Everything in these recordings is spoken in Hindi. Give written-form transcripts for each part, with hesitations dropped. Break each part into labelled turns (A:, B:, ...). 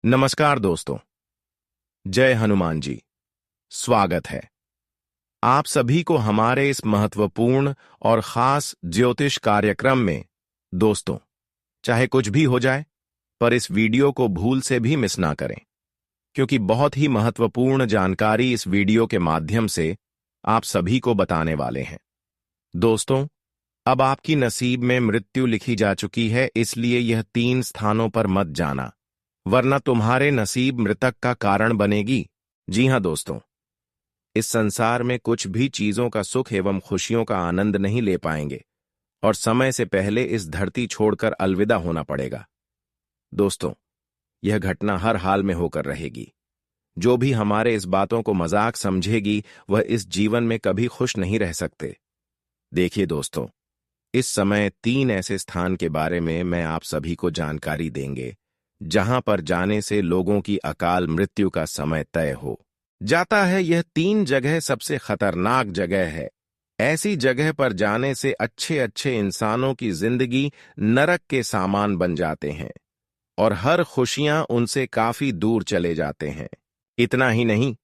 A: नमस्कार दोस्तों। जय हनुमान जी। स्वागत है आप सभी को हमारे इस महत्वपूर्ण और खास ज्योतिष कार्यक्रम में। दोस्तों, चाहे कुछ भी हो जाए, पर इस वीडियो को भूल से भी मिस ना करें, क्योंकि बहुत ही महत्वपूर्ण जानकारी इस वीडियो के माध्यम से आप सभी को बताने वाले हैं। दोस्तों, अब आपकी नसीब में मृत्यु लिखी जा चुकी है, इसलिए यह 3 स्थानों पर मत जाना, वरना तुम्हारे नसीब मृतक का कारण बनेगी। जी हां दोस्तों, इस संसार में कुछ भी चीजों का सुख एवं खुशियों का आनंद नहीं ले पाएंगे और समय से पहले इस धरती छोड़कर अलविदा होना पड़ेगा। दोस्तों, यह घटना हर हाल में होकर रहेगी। जो भी हमारे इस बातों को मजाक समझेगी, वह इस जीवन में कभी खुश नहीं रह सकते। देखिए दोस्तों, इस समय 3 ऐसे स्थान के बारे में मैं आप सभी को जानकारी देंगे, जहां पर जाने से लोगों की अकाल मृत्यु का समय तय हो जाता है। यह 3 जगह सबसे खतरनाक जगह है। ऐसी जगह पर जाने से अच्छे अच्छे इंसानों की जिंदगी नरक के सामान बन जाते हैं और हर खुशियां उनसे काफी दूर चले जाते हैं। इतना ही नहीं,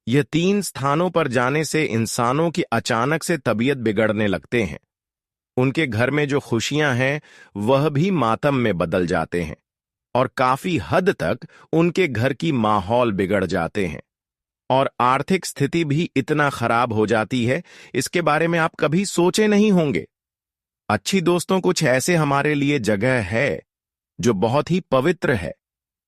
A: यह 3 स्थानों पर जाने से इंसानों की अचानक से तबीयत बिगड़ने लगते हैं। उनके घर में जो खुशियां हैं वह भी मातम में बदल जाते हैं और काफी हद तक उनके घर की माहौल बिगड़ जाते हैं और आर्थिक स्थिति भी इतना खराब हो जाती है, इसके बारे में आप कभी सोचे नहीं होंगे। अच्छी दोस्तों, कुछ ऐसे हमारे लिए जगह है जो बहुत ही पवित्र है,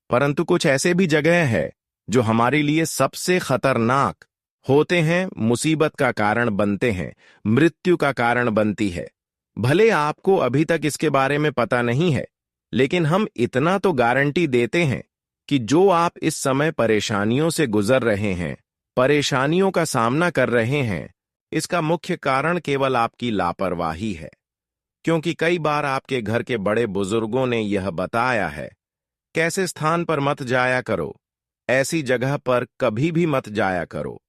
A: परंतु कुछ ऐसे भी जगह है जो हमारे लिए सबसे खतरनाक होते हैं, मुसीबत का कारण बनते हैं, मृत्यु का कारण बनती है। भले आपको अभी तक इसके बारे में पता नहीं है, लेकिन हम इतना तो गारंटी देते हैं कि जो आप इस समय परेशानियों से गुजर रहे हैं, परेशानियों का सामना कर रहे हैं, इसका मुख्य कारण केवल आपकी लापरवाही है। क्योंकि कई बार आपके घर के बड़े बुजुर्गों ने यह बताया है, कैसे स्थान पर मत जाया करो, ऐसी जगह पर कभी भी मत जाया करो।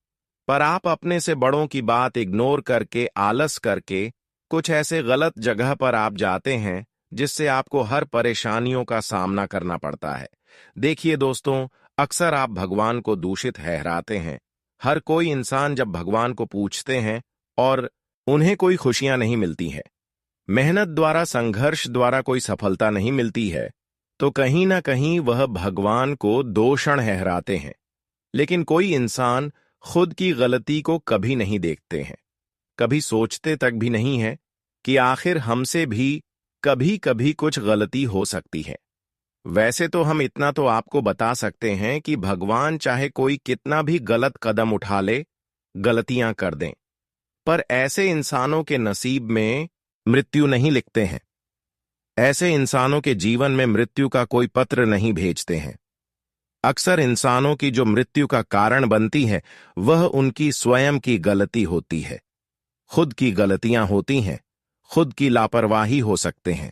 A: पर आप अपने से बड़ों की बात इग्नोर करके, आलस करके कुछ ऐसे गलत जगह पर आप जाते हैं, जिससे आपको हर परेशानियों का सामना करना पड़ता है। देखिए दोस्तों, अक्सर आप भगवान को दूषित ठहराते हैं। हर कोई इंसान जब भगवान को पूछते हैं और उन्हें कोई खुशियां नहीं मिलती हैं, मेहनत द्वारा, संघर्ष द्वारा कोई सफलता नहीं मिलती है, तो कहीं ना कहीं वह भगवान को दोषण ठहराते हैं। लेकिन कोई इंसान खुद की गलती को कभी नहीं देखते हैं, कभी सोचते तक भी नहीं है कि आखिर हमसे भी कभी कभी कुछ गलती हो सकती है। वैसे तो हम इतना तो आपको बता सकते हैं कि भगवान चाहे कोई कितना भी गलत कदम उठा ले, गलतियां कर दें, पर ऐसे इंसानों के नसीब में मृत्यु नहीं लिखते हैं। ऐसे इंसानों के जीवन में मृत्यु का कोई पत्र नहीं भेजते हैं। अक्सर इंसानों की जो मृत्यु का कारण बनती है, वह उनकी स्वयं की गलती होती है। खुद की गलतियां होती हैं, खुद की लापरवाही हो सकते हैं।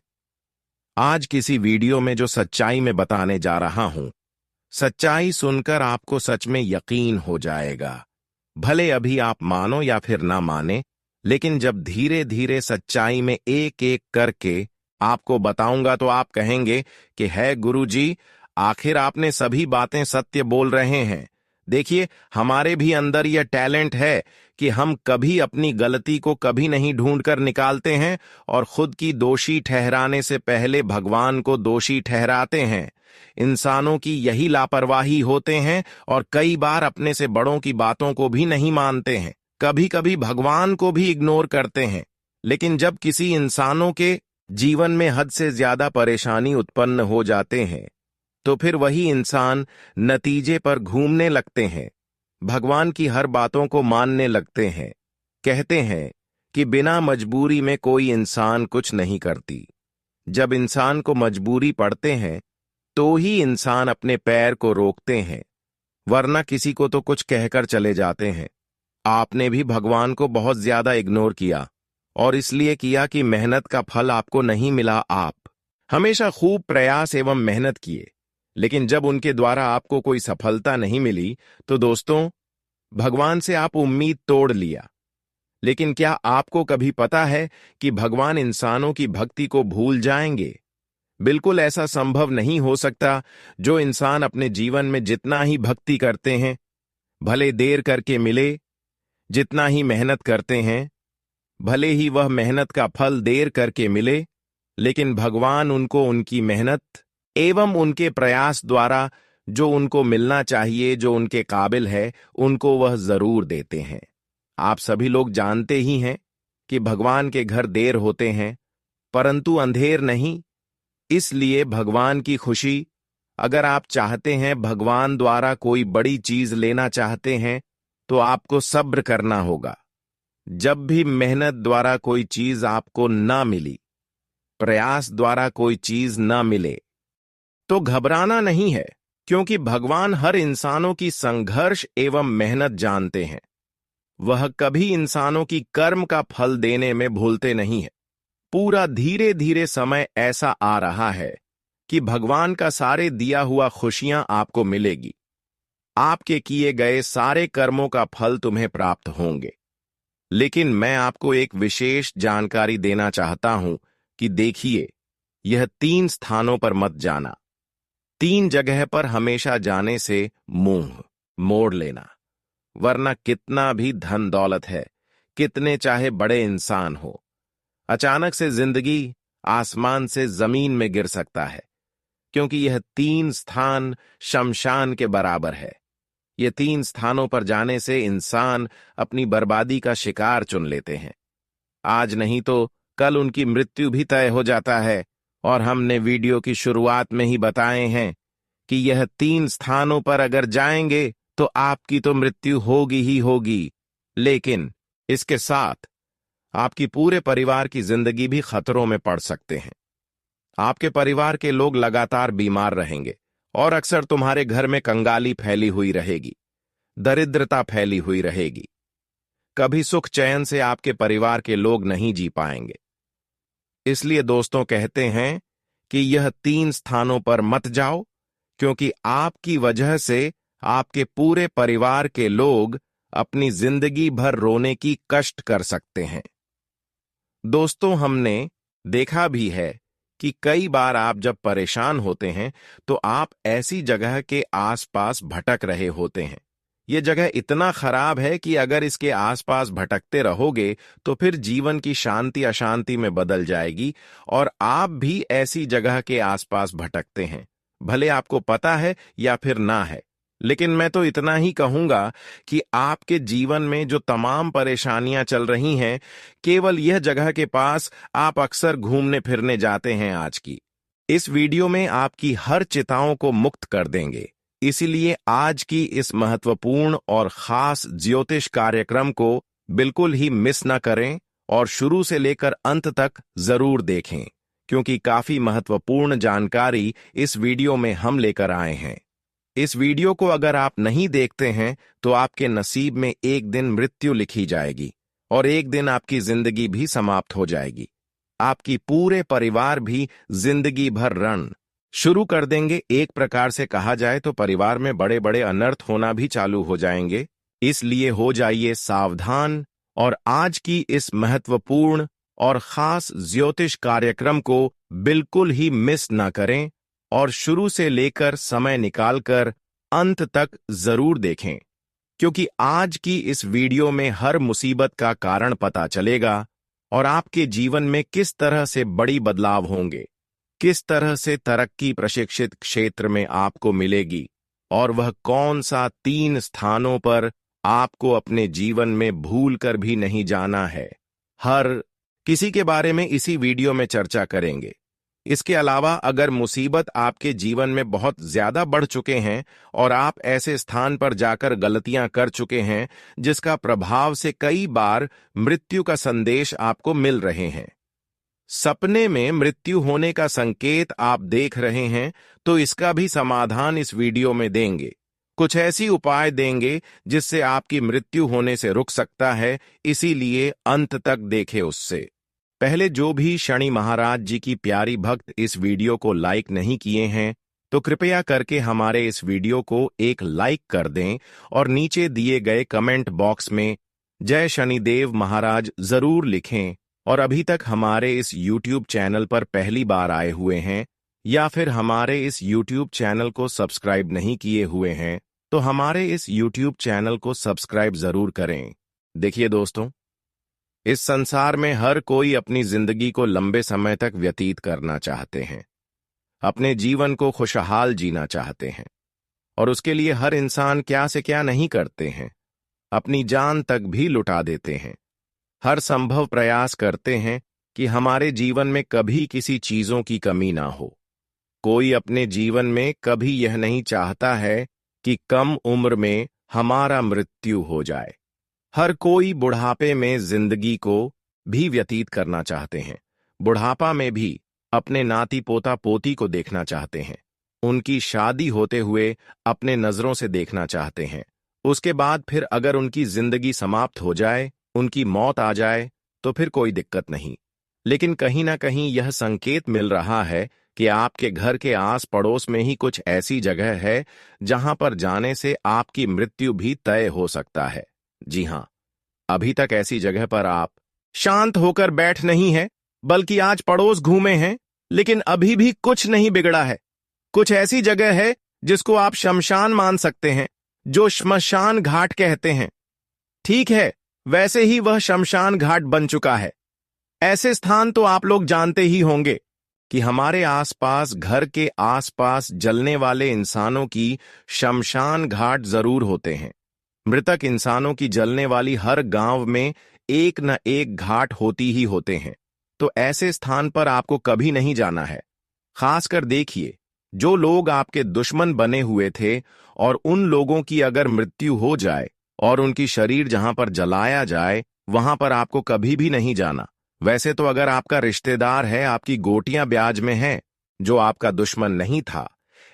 A: आज किसी वीडियो में जो सच्चाई में बताने जा रहा हूं, सच्चाई सुनकर आपको सच में यकीन हो जाएगा। भले अभी आप मानो या फिर ना माने, लेकिन जब धीरे धीरे सच्चाई में एक एक करके आपको बताऊंगा तो आप कहेंगे कि है गुरुजी, आखिर आपने सभी बातें सत्य बोल रहे हैं। देखिए, हमारे भी अंदर यह टैलेंट है कि हम कभी अपनी गलती को कभी नहीं ढूंढकर निकालते हैं और खुद की दोषी ठहराने से पहले भगवान को दोषी ठहराते हैं। इंसानों की यही लापरवाही होते हैं और कई बार अपने से बड़ों की बातों को भी नहीं मानते हैं, कभी कभी भगवान को भी इग्नोर करते हैं। लेकिन जब किसी इंसानों के जीवन में हद से ज्यादा परेशानी उत्पन्न हो जाते हैं, तो फिर वही इंसान नतीजे पर घूमने लगते हैं, भगवान की हर बातों को मानने लगते हैं। कहते हैं कि बिना मजबूरी में कोई इंसान कुछ नहीं करती। जब इंसान को मजबूरी पड़ते हैं तो ही इंसान अपने पैर को रोकते हैं, वरना किसी को तो कुछ कहकर चले जाते हैं। आपने भी भगवान को बहुत ज्यादा इग्नोर किया, और इसलिए किया कि मेहनत का फल आपको नहीं मिला। आप हमेशा खूब प्रयास एवं मेहनत किए, लेकिन जब उनके द्वारा आपको कोई सफलता नहीं मिली, तो दोस्तों, भगवान से आप उम्मीद तोड़ लिया। लेकिन क्या आपको कभी पता है कि भगवान इंसानों की भक्ति को भूल जाएंगे? बिल्कुल ऐसा संभव नहीं हो सकता। जो इंसान अपने जीवन में जितना ही भक्ति करते हैं, भले देर करके मिले, जितना ही मेहनत करते हैं, भले ही वह मेहनत का फल देर करके मिले, लेकिन भगवान उनको उनकी मेहनत एवं उनके प्रयास द्वारा जो उनको मिलना चाहिए, जो उनके काबिल है, उनको वह जरूर देते हैं। आप सभी लोग जानते ही हैं कि भगवान के घर देर होते हैं, परंतु अंधेर नहीं। इसलिए भगवान की खुशी, अगर आप चाहते हैं, भगवान द्वारा कोई बड़ी चीज लेना चाहते हैं, तो आपको सब्र करना होगा। जब भी मेहनत द्वारा कोई चीज आपको ना मिली, प्रयास द्वारा कोई चीज ना मिले, तो घबराना नहीं है, क्योंकि भगवान हर इंसानों की संघर्ष एवं मेहनत जानते हैं। वह कभी इंसानों की कर्म का फल देने में भूलते नहीं है। पूरा धीरे धीरे समय ऐसा आ रहा है कि भगवान का सारे दिया हुआ खुशियां आपको मिलेगी। आपके किए गए सारे कर्मों का फल तुम्हें प्राप्त होंगे। लेकिन मैं आपको एक विशेष जानकारी देना चाहता हूं कि देखिए, यह 3 स्थानों पर मत जाना। 3 जगह पर हमेशा जाने से मुंह मोड़ लेना, वरना कितना भी धन दौलत है, कितने चाहे बड़े इंसान हो, अचानक से जिंदगी आसमान से जमीन में गिर सकता है, क्योंकि यह 3 स्थान शमशान के बराबर है। ये 3 स्थानों पर जाने से इंसान अपनी बर्बादी का शिकार चुन लेते हैं। आज नहीं तो कल उनकी मृत्यु भी तय हो जाता है, और हमने वीडियो की शुरुआत में ही बताए हैं कि यह 3 स्थानों पर अगर जाएंगे तो आपकी तो मृत्यु होगी ही होगी, लेकिन इसके साथ आपकी पूरे परिवार की जिंदगी भी खतरों में पड़ सकते हैं। आपके परिवार के लोग लगातार बीमार रहेंगे, और अक्सर तुम्हारे घर में कंगाली फैली हुई रहेगी, दरिद्रता फैली हुई रहेगी। कभी सुख चैन से आपके परिवार के लोग नहीं जी पाएंगे। इसलिए दोस्तों कहते हैं कि यह 3 स्थानों पर मत जाओ, क्योंकि आपकी वजह से आपके पूरे परिवार के लोग अपनी जिंदगी भर रोने की कष्ट कर सकते हैं। दोस्तों, हमने देखा भी है कि कई बार आप जब परेशान होते हैं तो आप ऐसी जगह के आसपास भटक रहे होते हैं। यह जगह इतना खराब है कि अगर इसके आसपास भटकते रहोगे तो फिर जीवन की शांति अशांति में बदल जाएगी, और आप भी ऐसी जगह के आसपास भटकते हैं, भले आपको पता है या फिर ना है। लेकिन मैं तो इतना ही कहूंगा कि आपके जीवन में जो तमाम परेशानियां चल रही हैं, केवल यह जगह के पास आप अक्सर घूमने फिरने जाते हैं। आज की इस वीडियो में आपकी हर चिंताओं को मुक्त कर देंगे। इसीलिए आज की इस महत्वपूर्ण और खास ज्योतिष कार्यक्रम को बिल्कुल ही मिस न करें, और शुरू से लेकर अंत तक जरूर देखें, क्योंकि काफी महत्वपूर्ण जानकारी इस वीडियो में हम लेकर आए हैं। इस वीडियो को अगर आप नहीं देखते हैं तो आपके नसीब में एक दिन मृत्यु लिखी जाएगी, और एक दिन आपकी जिंदगी भी समाप्त हो जाएगी। आपकी पूरे परिवार भी जिंदगी भर रण शुरू कर देंगे। एक प्रकार से कहा जाए तो परिवार में बड़े बड़े अनर्थ होना भी चालू हो जाएंगे। इसलिए हो जाइए सावधान, और आज की इस महत्वपूर्ण और खास ज्योतिष कार्यक्रम को बिल्कुल ही मिस ना करें, और शुरू से लेकर समय निकालकर अंत तक जरूर देखें, क्योंकि आज की इस वीडियो में हर मुसीबत का कारण पता चलेगा, और आपके जीवन में किस तरह से बड़ी बदलाव होंगे, किस तरह से तरक्की प्रशिक्षित क्षेत्र में आपको मिलेगी, और वह कौन सा 3 स्थानों पर आपको अपने जीवन में भूल कर भी नहीं जाना है। हर किसी के बारे में इसी वीडियो में चर्चा करेंगे। इसके अलावा अगर मुसीबत आपके जीवन में बहुत ज्यादा बढ़ चुके हैं और आप ऐसे स्थान पर जाकर गलतियां कर चुके हैं जिसका प्रभाव से कई बार मृत्यु का संदेश आपको मिल रहे हैं, सपने में मृत्यु होने का संकेत आप देख रहे हैं, तो इसका भी समाधान इस वीडियो में देंगे। कुछ ऐसी उपाय देंगे जिससे आपकी मृत्यु होने से रुक सकता है, इसीलिए अंत तक देखें। उससे पहले जो भी शनि महाराज जी की प्यारी भक्त इस वीडियो को लाइक नहीं किए हैं तो कृपया करके हमारे इस वीडियो को एक लाइक कर दें, और नीचे दिए गए कमेंट बॉक्स में जय शनिदेव महाराज जरूर लिखें। और अभी तक हमारे इस YouTube चैनल पर पहली बार आए हुए हैं या फिर हमारे इस YouTube चैनल को सब्सक्राइब नहीं किए हुए हैं तो हमारे इस YouTube चैनल को सब्सक्राइब जरूर करें। देखिए दोस्तों, इस संसार में हर कोई अपनी जिंदगी को लंबे समय तक व्यतीत करना चाहते हैं, अपने जीवन को खुशहाल जीना चाहते हैं, और उसके लिए हर इंसान क्या से क्या नहीं करते हैं, अपनी जान तक भी लुटा देते हैं। हर संभव प्रयास करते हैं कि हमारे जीवन में कभी किसी चीजों की कमी ना हो। कोई अपने जीवन में कभी यह नहीं चाहता है कि कम उम्र में हमारा मृत्यु हो जाए। हर कोई बुढ़ापे में जिंदगी को भी व्यतीत करना चाहते हैं। बुढ़ापा में भी अपने नाती पोता पोती को देखना चाहते हैं, उनकी शादी होते हुए अपने नजरों से देखना चाहते हैं। उसके बाद फिर अगर उनकी जिंदगी समाप्त हो जाए, उनकी मौत आ जाए, तो फिर कोई दिक्कत नहीं। लेकिन कहीं ना कहीं यह संकेत मिल रहा है कि आपके घर के आस पड़ोस में ही कुछ ऐसी जगह है जहां पर जाने से आपकी मृत्यु भी तय हो सकता है। जी हां, अभी तक ऐसी जगह पर आप शांत होकर बैठ नहीं है, बल्कि आज पड़ोस घूमे हैं, लेकिन अभी भी कुछ नहीं बिगड़ा है। कुछ ऐसी जगह है जिसको आप शमशान मान सकते हैं, जो श्मशान घाट कहते हैं। ठीक है, वैसे ही वह शमशान घाट बन चुका है। ऐसे स्थान तो आप लोग जानते ही होंगे कि हमारे आसपास, घर के आसपास जलने वाले इंसानों की शमशान घाट जरूर होते हैं। मृतक इंसानों की जलने वाली हर गांव में एक न एक घाट होती ही होते हैं। तो ऐसे स्थान पर आपको कभी नहीं जाना है। खासकर देखिए, जो लोग आपके दुश्मन बने हुए थे और उन लोगों की अगर मृत्यु हो जाए और उनकी शरीर जहां पर जलाया जाए, वहां पर आपको कभी भी नहीं जाना। वैसे तो अगर आपका रिश्तेदार है, आपकी गोटियां ब्याज में है, जो आपका दुश्मन नहीं था,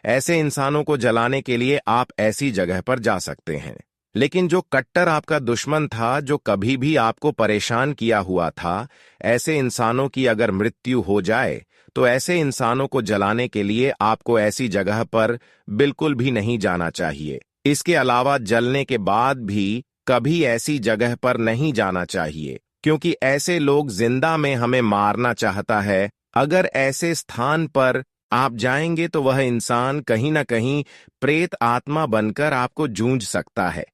A: ऐसे इंसानों को जलाने के लिए आप ऐसी जगह पर जा सकते हैं। लेकिन जो कट्टर आपका दुश्मन था, जो कभी भी आपको परेशान किया हुआ था, ऐसे इंसानों की अगर मृत्यु हो जाए तो ऐसे इंसानों को जलाने के लिए आपको ऐसी जगह पर बिल्कुल भी नहीं जाना चाहिए। इसके अलावा जलने के बाद भी कभी ऐसी जगह पर नहीं जाना चाहिए, क्योंकि ऐसे लोग जिंदा में हमें मारना चाहता है। अगर ऐसे स्थान पर आप जाएंगे तो वह इंसान कहीं ना कहीं प्रेत आत्मा बनकर आपको जूझ सकता है,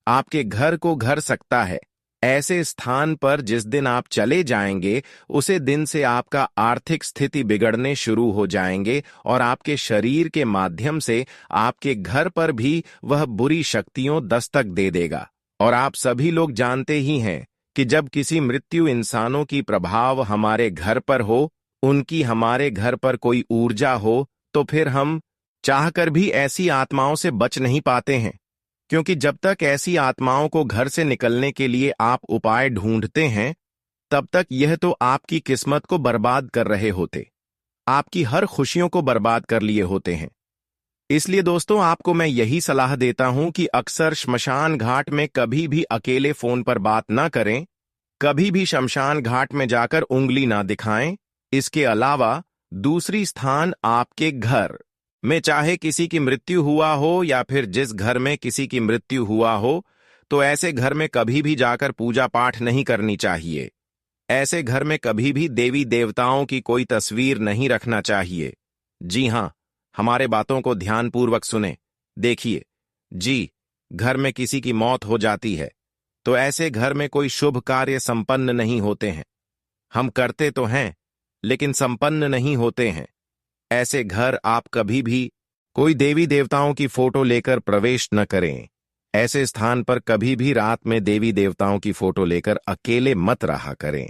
A: आपके घर को घर सकता है। ऐसे स्थान पर जिस दिन आप चले जाएंगे, उसे दिन से आपका आर्थिक स्थिति बिगड़ने शुरू हो जाएंगे और आपके शरीर के माध्यम से आपके घर पर भी वह बुरी शक्तियों दस्तक दे देगा। और आप सभी लोग जानते ही हैं कि जब किसी मृत्यु इंसानों की प्रभाव हमारे घर पर हो, उनकी हमारे घर पर कोई ऊर्जा हो, तो फिर हम चाहकर भी ऐसी आत्माओं से बच नहीं पाते हैं। क्योंकि जब तक ऐसी आत्माओं को घर से निकलने के लिए आप उपाय ढूंढते हैं, तब तक यह तो आपकी किस्मत को बर्बाद कर रहे होते, आपकी हर खुशियों को बर्बाद कर लिए होते हैं। इसलिए दोस्तों, आपको मैं यही सलाह देता हूं कि अक्सर श्मशान घाट में कभी भी अकेले फोन पर बात ना करें, कभी भी शमशान घाट में जाकर उंगली ना दिखाएं। इसके अलावा दूसरी स्थान आपके घर में, चाहे किसी की मृत्यु हुआ हो या फिर जिस घर में किसी की मृत्यु हुआ हो, तो ऐसे घर में कभी भी जाकर पूजा पाठ नहीं करनी चाहिए। ऐसे घर में कभी भी देवी देवताओं की कोई तस्वीर नहीं रखना चाहिए। जी हां, हमारे बातों को ध्यानपूर्वक सुने। देखिए जी, घर में किसी की मौत हो जाती है तो ऐसे घर में कोई शुभ कार्य संपन्न नहीं होते हैं। हम करते तो हैं, लेकिन संपन्न नहीं होते हैं। ऐसे घर आप कभी भी कोई देवी देवताओं की फोटो लेकर प्रवेश न करें। ऐसे स्थान पर कभी भी रात में देवी देवताओं की फोटो लेकर अकेले मत रहा करें,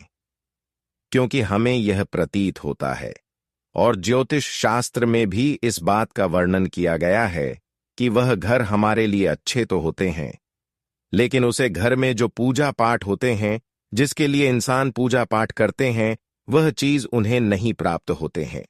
A: क्योंकि हमें यह प्रतीत होता है, और ज्योतिष शास्त्र में भी इस बात का वर्णन किया गया है कि वह घर हमारे लिए अच्छे तो होते हैं, लेकिन उसे घर में जो पूजा पाठ होते हैं, जिसके लिए इंसान पूजा पाठ करते हैं, वह चीज उन्हें नहीं प्राप्त होते हैं।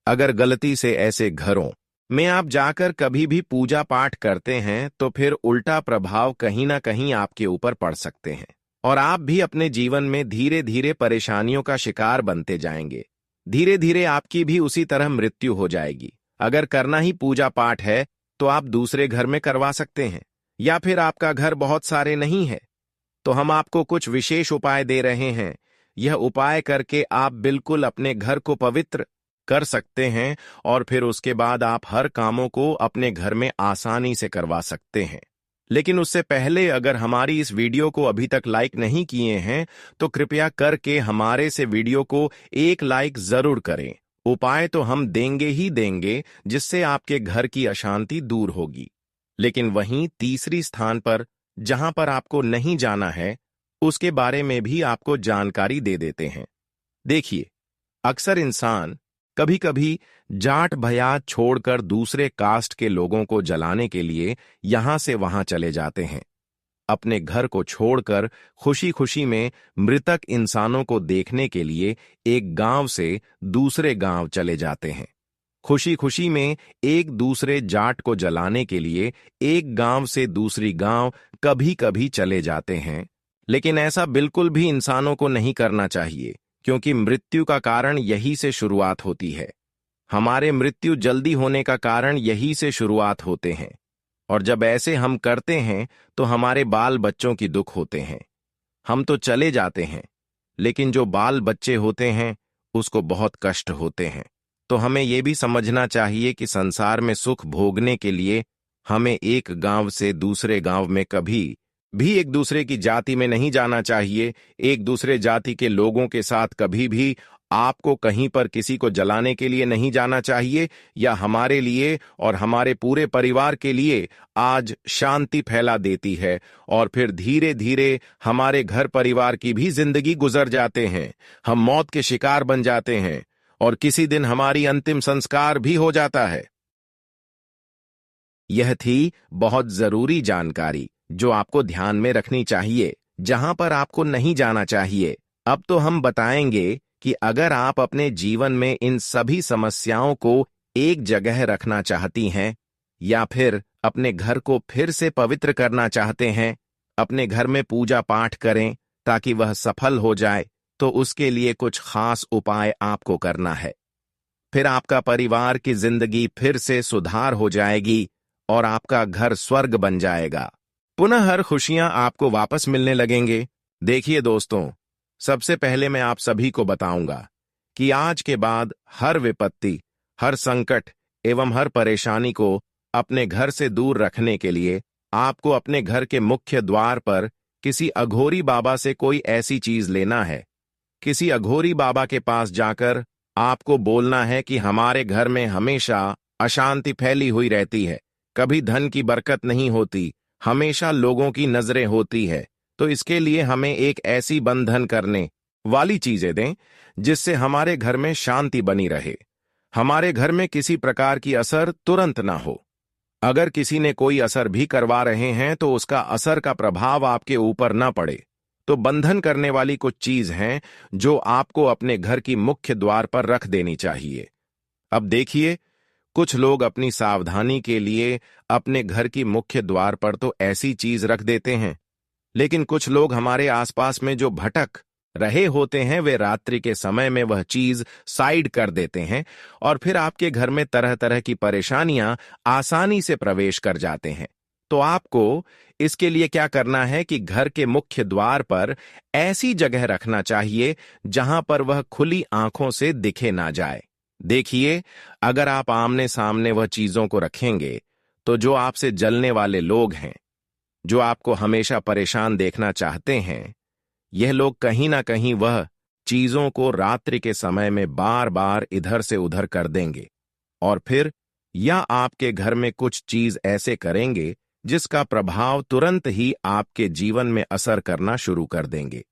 A: अगर गलती से ऐसे घरों में आप जाकर कभी भी पूजा पाठ करते हैं, तो फिर उल्टा प्रभाव कहीं ना कहीं आपके ऊपर पड़ सकते हैं और आप भी अपने जीवन में धीरे धीरे परेशानियों का शिकार बनते जाएंगे। धीरे धीरे आपकी भी उसी तरह मृत्यु हो जाएगी। अगर करना ही पूजा पाठ है तो आप दूसरे घर में करवा सकते हैं, या फिर आपका घर बहुत सारे नहीं है तो हम आपको कुछ विशेष उपाय दे रहे हैं। यह उपाय करके आप बिल्कुल अपने घर को पवित्र कर सकते हैं और फिर उसके बाद आप हर कामों को अपने घर में आसानी से करवा सकते हैं। लेकिन उससे पहले अगर हमारी इस वीडियो को अभी तक लाइक नहीं किए हैं तो कृपया करके हमारे से वीडियो को एक लाइक जरूर करें। उपाय तो हम देंगे ही देंगे जिससे आपके घर की अशांति दूर होगी। लेकिन वहीं तीसरी स्थान पर जहां पर आपको नहीं जाना है उसके बारे में भी आपको जानकारी दे देते हैं। देखिए, अक्सर इंसान कभी कभी जाट भयात छोड़कर दूसरे कास्ट के लोगों को जलाने के लिए यहां से वहां चले जाते हैं। अपने घर को छोड़कर खुशी खुशी में मृतक इंसानों को देखने के लिए एक गांव से दूसरे गांव चले जाते हैं। खुशी खुशी में एक दूसरे जाट को जलाने के लिए एक गांव से दूसरी गांव कभी कभी चले जाते हैं। लेकिन ऐसा बिल्कुल भी इंसानों को नहीं करना चाहिए, क्योंकि मृत्यु का कारण यही से शुरुआत होती है। हमारे मृत्यु जल्दी होने का कारण यही से शुरुआत होते हैं, और जब ऐसे हम करते हैं तो हमारे बाल बच्चों की दुख होते हैं। हम तो चले जाते हैं, लेकिन जो बाल बच्चे होते हैं उसको बहुत कष्ट होते हैं। तो हमें यह भी समझना चाहिए कि संसार में सुख भोगने के लिए हमें एक गांव से दूसरे गांव में कभी भी एक दूसरे की जाति में नहीं जाना चाहिए। एक दूसरे जाति के लोगों के साथ कभी भी आपको कहीं पर किसी को जलाने के लिए नहीं जाना चाहिए, या हमारे लिए और हमारे पूरे परिवार के लिए आज शांति फैला देती है और फिर धीरे धीरे हमारे घर परिवार की भी जिंदगी गुजर जाते हैं। हम मौत के शिकार बन जाते हैं और किसी दिन हमारी अंतिम संस्कार भी हो जाता है। यह थी बहुत जरूरी जानकारी जो आपको ध्यान में रखनी चाहिए, जहां पर आपको नहीं जाना चाहिए। अब तो हम बताएंगे कि अगर आप अपने जीवन में इन सभी समस्याओं को एक जगह रखना चाहती हैं, या फिर अपने घर को फिर से पवित्र करना चाहते हैं, अपने घर में पूजा पाठ करें ताकि वह सफल हो जाए, तो उसके लिए कुछ खास उपाय आपको करना है। फिर आपका परिवार की जिंदगी फिर से सुधार हो जाएगी और आपका घर स्वर्ग बन जाएगा। पुनः हर खुशियां आपको वापस मिलने लगेंगे। देखिए दोस्तों, सबसे पहले मैं आप सभी को बताऊंगा कि आज के बाद हर विपत्ति, हर संकट एवं हर परेशानी को अपने घर से दूर रखने के लिए आपको अपने घर के मुख्य द्वार पर किसी अघोरी बाबा से कोई ऐसी चीज लेना है। किसी अघोरी बाबा के पास जाकर आपको बोलना है कि हमारे घर में हमेशा अशांति फैली हुई रहती है, कभी धन की बरकत नहीं होती, हमेशा लोगों की नजरें होती है। तो इसके लिए हमें एक ऐसी बंधन करने वाली चीजें दें जिससे हमारे घर में शांति बनी रहे, हमारे घर में किसी प्रकार की असर तुरंत ना हो। अगर किसी ने कोई असर भी करवा रहे हैं तो उसका असर का प्रभाव आपके ऊपर ना पड़े। तो बंधन करने वाली कुछ चीज हैं जो आपको अपने घर की मुख्य द्वार पर रख देनी चाहिए। अब देखिए, कुछ लोग अपनी सावधानी के लिए अपने घर की मुख्य द्वार पर तो ऐसी चीज रख देते हैं, लेकिन कुछ लोग हमारे आसपास में जो भटक रहे होते हैं वे रात्रि के समय में वह चीज साइड कर देते हैं और फिर आपके घर में तरह तरह की परेशानियां आसानी से प्रवेश कर जाते हैं। तो आपको इसके लिए क्या करना है कि घर के मुख्य द्वार पर ऐसी जगह रखना चाहिए जहां पर वह खुली आंखों से दिखे ना जाए। देखिए, अगर आप आमने सामने वह चीजों को रखेंगे तो जो आपसे जलने वाले लोग हैं, जो आपको हमेशा परेशान देखना चाहते हैं, यह लोग कहीं ना कहीं वह चीजों को रात्रि के समय में बार बार इधर से उधर कर देंगे और फिर या आपके घर में कुछ चीज ऐसे करेंगे जिसका प्रभाव तुरंत ही आपके जीवन में असर करना शुरू कर देंगे।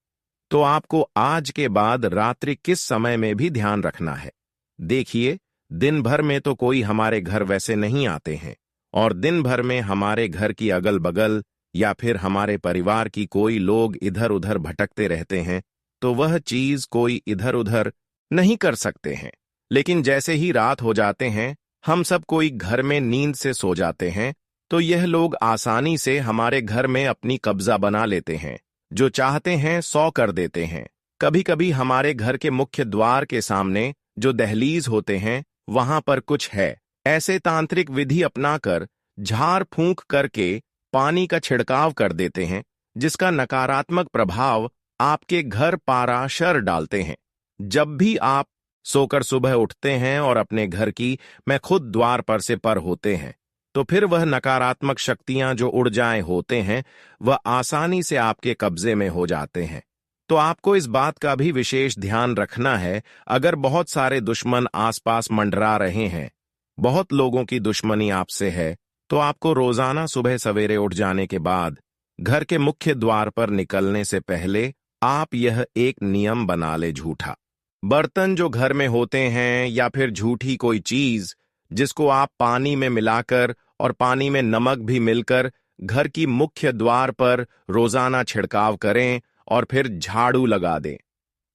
A: तो आपको आज के बाद रात्रि किस समय में भी ध्यान रखना है। देखिए, दिन भर में तो कोई हमारे घर वैसे नहीं आते हैं और दिन भर में हमारे घर की अगल बगल या फिर हमारे परिवार की कोई लोग इधर उधर भटकते रहते हैं, तो वह चीज कोई इधर उधर नहीं कर सकते हैं। लेकिन जैसे ही रात हो जाते हैं, हम सब कोई घर में नींद से सो जाते हैं, तो यह लोग आसानी से हमारे घर में अपनी कब्जा बना लेते हैं, जो चाहते हैं सौ कर देते हैं। कभी कभी हमारे घर के मुख्य द्वार के सामने जो दहलीज होते हैं वहां पर कुछ है ऐसे तांत्रिक विधि अपनाकर झाड़ फूंक करके पानी का छिड़काव कर देते हैं, जिसका नकारात्मक प्रभाव आपके घर पाराशर डालते हैं। जब भी आप सोकर सुबह उठते हैं और अपने घर की मैं खुद द्वार पर से पर होते हैं, तो फिर वह नकारात्मक शक्तियां जो ऊर्जाएं होते हैं वह आसानी से आपके कब्जे में हो जाते हैं। तो आपको इस बात का भी विशेष ध्यान रखना है, अगर बहुत सारे दुश्मन आसपास मंडरा रहे हैं, बहुत लोगों की दुश्मनी आपसे है, तो आपको रोजाना सुबह सवेरे उठ जाने के बाद घर के मुख्य द्वार पर निकलने से पहले आप यह एक नियम बना ले झूठा। बर्तन जो घर में होते हैं या फिर झूठी कोई चीज जिसको आप पानी में मिलाकर और पानी में नमक भी मिलकर घर की मुख्य द्वार पर रोजाना छिड़काव करें और फिर झाड़ू लगा दें।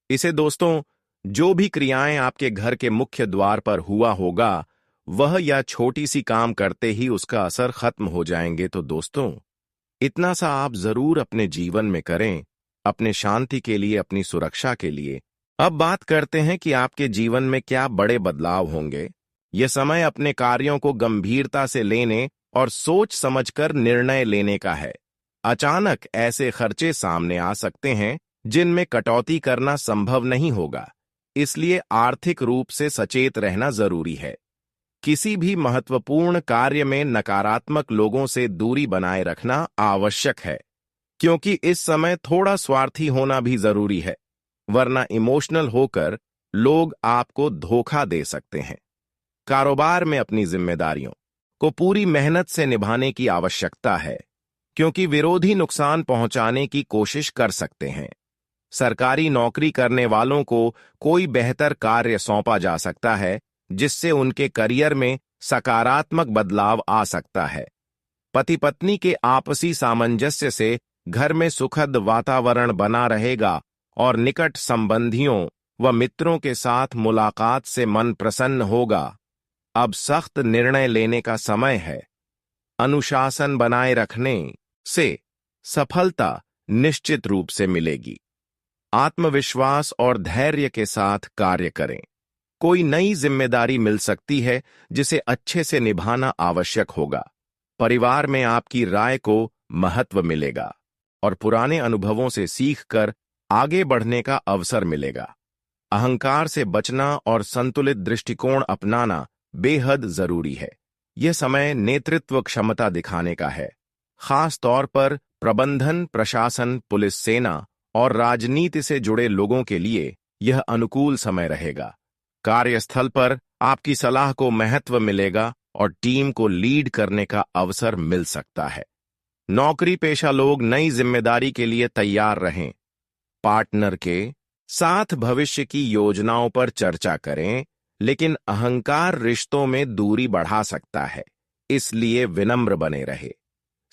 A: इसे दोस्तों, जो भी क्रियाएं आपके घर के मुख्य द्वार पर हुआ होगा, वह या छोटी सी काम करते ही उसका असर खत्म हो जाएंगे। तो दोस्तों, इतना सा आप जरूर अपने जीवन में करें, अपने शांति के लिए, अपनी सुरक्षा के लिए। अब बात करते हैं कि आपके जीवन में क्या बड़े बदलाव होंगे। यह समय अपने कार्यों को गंभीरता से लेने और सोच समझकर निर्णय लेने का है। अचानक ऐसे खर्चे सामने आ सकते हैं जिनमें कटौती करना संभव नहीं होगा, इसलिए आर्थिक रूप से सचेत रहना जरूरी है। किसी भी महत्वपूर्ण कार्य में नकारात्मक लोगों से दूरी बनाए रखना आवश्यक है, क्योंकि इस समय थोड़ा स्वार्थी होना भी जरूरी है, वरना इमोशनल होकर लोग आपको धोखा दे सकते हैं। कारोबार में अपनी जिम्मेदारियों को पूरी मेहनत से निभाने की आवश्यकता है, क्योंकि विरोधी नुकसान पहुंचाने की कोशिश कर सकते हैं। सरकारी नौकरी करने वालों को कोई बेहतर कार्य सौंपा जा सकता है, जिससे उनके करियर में सकारात्मक बदलाव आ सकता है। पति पत्नी के आपसी सामंजस्य से घर में सुखद वातावरण बना रहेगा और निकट संबंधियों व मित्रों के साथ मुलाकात से मन प्रसन्न होगा। अब सख्त निर्णय लेने का समय है। अनुशासन बनाए रखने से सफलता निश्चित रूप से मिलेगी। आत्मविश्वास और धैर्य के साथ कार्य करें। कोई नई जिम्मेदारी मिल सकती है जिसे अच्छे से निभाना आवश्यक होगा। परिवार में आपकी राय को महत्व मिलेगा और पुराने अनुभवों से सीखकर आगे बढ़ने का अवसर मिलेगा। अहंकार से बचना और संतुलित दृष्टिकोण अपनाना बेहद जरूरी है। यह समय नेतृत्व क्षमता दिखाने का है। खास तौर पर प्रबंधन, प्रशासन, पुलिस सेना और राजनीति से जुड़े लोगों के लिए यह अनुकूल समय रहेगा। कार्यस्थल पर आपकी सलाह को महत्व मिलेगा और टीम को लीड करने का अवसर मिल सकता है। नौकरी पेशा लोग नई जिम्मेदारी के लिए तैयार रहें। पार्टनर के साथ भविष्य की योजनाओं पर चर्चा करें, लेकिन अहंकार रिश्तों में दूरी बढ़ा सकता है, इसलिए विनम्र बने रहे।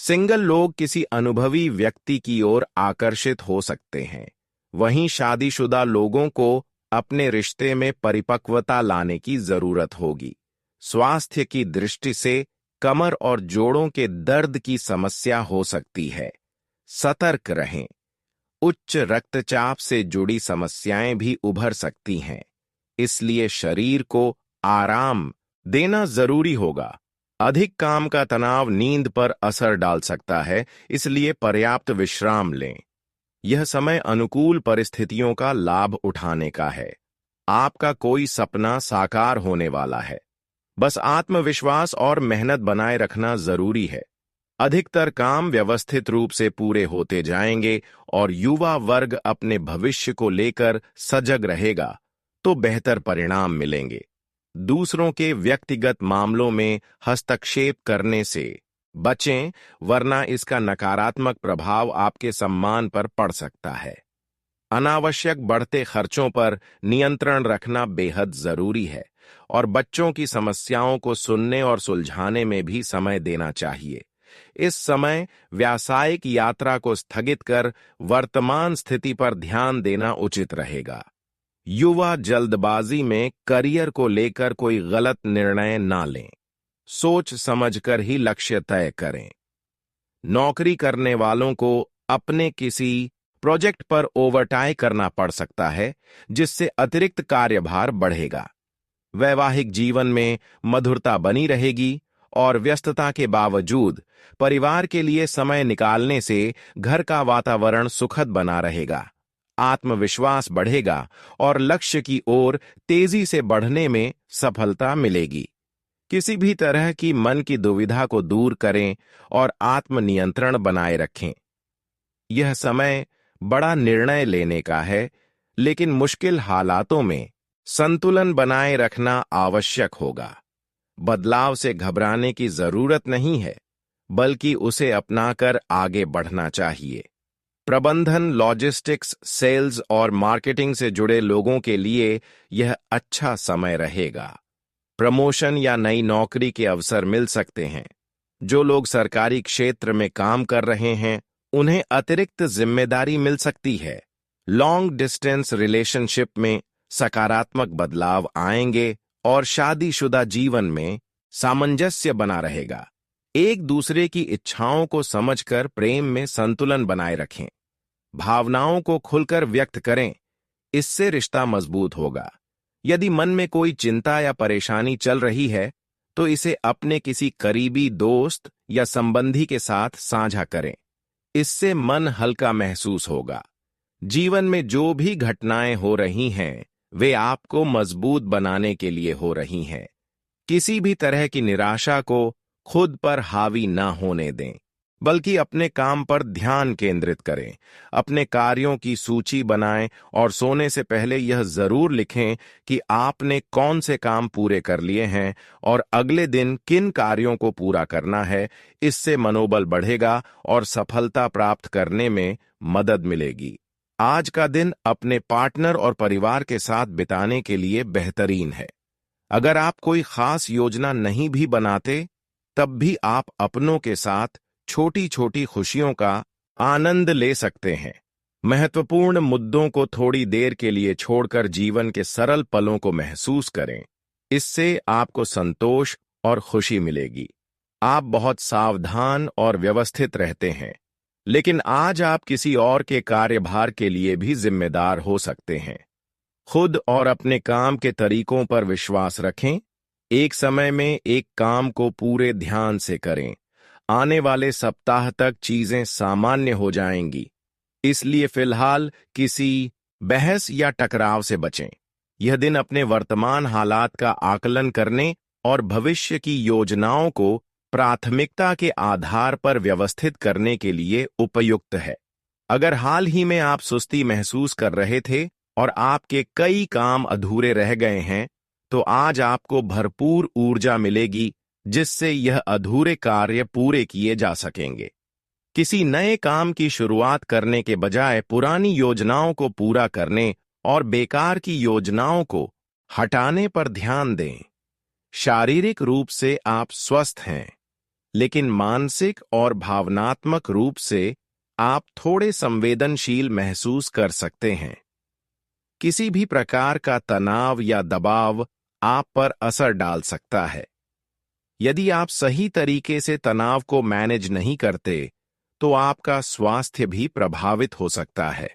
A: सिंगल लोग किसी अनुभवी व्यक्ति की ओर आकर्षित हो सकते हैं, वहीं शादीशुदा लोगों को अपने रिश्ते में परिपक्वता लाने की जरूरत होगी। स्वास्थ्य की दृष्टि से कमर और जोड़ों के दर्द की समस्या हो सकती है, सतर्क रहें। उच्च रक्तचाप से जुड़ी समस्याएं भी उभर सकती हैं, इसलिए शरीर को आराम देना जरूरी होगा। अधिक काम का तनाव नींद पर असर डाल सकता है, इसलिए पर्याप्त विश्राम लें। यह समय अनुकूल परिस्थितियों का लाभ उठाने का है। आपका कोई सपना साकार होने वाला है, बस आत्मविश्वास और मेहनत बनाए रखना जरूरी है। अधिकतर काम व्यवस्थित रूप से पूरे होते जाएंगे और युवा वर्ग अपने भविष्य को लेकर सजग रहेगा, तो बेहतर परिणाम मिलेंगे। दूसरों के व्यक्तिगत मामलों में हस्तक्षेप करने से बचें, वरना इसका नकारात्मक प्रभाव आपके सम्मान पर पड़ सकता है। अनावश्यक बढ़ते खर्चों पर नियंत्रण रखना बेहद जरूरी है और बच्चों की समस्याओं को सुनने और सुलझाने में भी समय देना चाहिए। इस समय व्यावसायिक यात्रा को स्थगित कर वर्तमान स्थिति पर ध्यान देना उचित रहेगा। युवा जल्दबाजी में करियर को लेकर कोई गलत निर्णय ना लें, सोच समझकर ही लक्ष्य तय करें। नौकरी करने वालों को अपने किसी प्रोजेक्ट पर ओवरटाइम करना पड़ सकता है, जिससे अतिरिक्त कार्यभार बढ़ेगा। वैवाहिक जीवन में मधुरता बनी रहेगी और व्यस्तता के बावजूद परिवार के लिए समय निकालने से घर का वातावरण सुखद बना रहेगा। आत्मविश्वास बढ़ेगा और लक्ष्य की ओर तेजी से बढ़ने में सफलता मिलेगी। किसी भी तरह की मन की दुविधा को दूर करें और आत्मनियंत्रण बनाए रखें। यह समय बड़ा निर्णय लेने का है, लेकिन मुश्किल हालातों में संतुलन बनाए रखना आवश्यक होगा। बदलाव से घबराने की जरूरत नहीं है, बल्कि उसे अपनाकर आगे बढ़ना चाहिए। प्रबंधन, लॉजिस्टिक्स, सेल्स और मार्केटिंग से जुड़े लोगों के लिए यह अच्छा समय रहेगा। प्रमोशन या नई नौकरी के अवसर मिल सकते हैं। जो लोग सरकारी क्षेत्र में काम कर रहे हैं, उन्हें अतिरिक्त जिम्मेदारी मिल सकती है। लॉन्ग डिस्टेंस रिलेशनशिप में सकारात्मक बदलाव आएंगे और शादीशुदा जीवन में सामंजस्य बना रहेगा। एक दूसरे की इच्छाओं को समझकर प्रेम में संतुलन बनाए रखें। भावनाओं को खुलकर व्यक्त करें, इससे रिश्ता मजबूत होगा। यदि मन में कोई चिंता या परेशानी चल रही है, तो इसे अपने किसी करीबी दोस्त या संबंधी के साथ साझा करें। इससे मन हल्का महसूस होगा। जीवन में जो भी घटनाएं हो रही हैं, वे आपको मजबूत बनाने के लिए हो रही हैं। किसी भी तरह की निराशा को खुद पर हावी न होने दें, बल्कि अपने काम पर ध्यान केंद्रित करें। अपने कार्यों की सूची बनाएं और सोने से पहले यह जरूर लिखें कि आपने कौन से काम पूरे कर लिए हैं और अगले दिन किन कार्यों को पूरा करना है। इससे मनोबल बढ़ेगा और सफलता प्राप्त करने में मदद मिलेगी। आज का दिन अपने पार्टनर और परिवार के साथ बिताने के लिए बेहतरीन है। अगर आप कोई खास योजना नहीं भी बनाते, तब भी आप अपनों के साथ छोटी छोटी खुशियों का आनंद ले सकते हैं। महत्वपूर्ण मुद्दों को थोड़ी देर के लिए छोड़कर जीवन के सरल पलों को महसूस करें। इससे आपको संतोष और खुशी मिलेगी। आप बहुत सावधान और व्यवस्थित रहते हैं, लेकिन आज आप किसी और के कार्यभार के लिए भी जिम्मेदार हो सकते हैं। खुद और अपने काम के तरीकों पर विश्वास रखें। एक समय में एक काम को पूरे ध्यान से करें। आने वाले सप्ताह तक चीजें सामान्य हो जाएंगी, इसलिए फिलहाल किसी बहस या टकराव से बचें। यह दिन अपने वर्तमान हालात का आकलन करने और भविष्य की योजनाओं को प्राथमिकता के आधार पर व्यवस्थित करने के लिए उपयुक्त है। अगर हाल ही में आप सुस्ती महसूस कर रहे थे और आपके कई काम अधूरे रह गए हैं, तो आज आपको भरपूर ऊर्जा मिलेगी, जिससे यह अधूरे कार्य पूरे किए जा सकेंगे। किसी नए काम की शुरुआत करने के बजाय पुरानी योजनाओं को पूरा करने और बेकार की योजनाओं को हटाने पर ध्यान दें। शारीरिक रूप से आप स्वस्थ हैं, लेकिन मानसिक और भावनात्मक रूप से आप थोड़े संवेदनशील महसूस कर सकते हैं। किसी भी प्रकार का तनाव या दबाव आप पर असर डाल सकता है। यदि आप सही तरीके से तनाव को मैनेज नहीं करते, तो आपका स्वास्थ्य भी प्रभावित हो सकता है।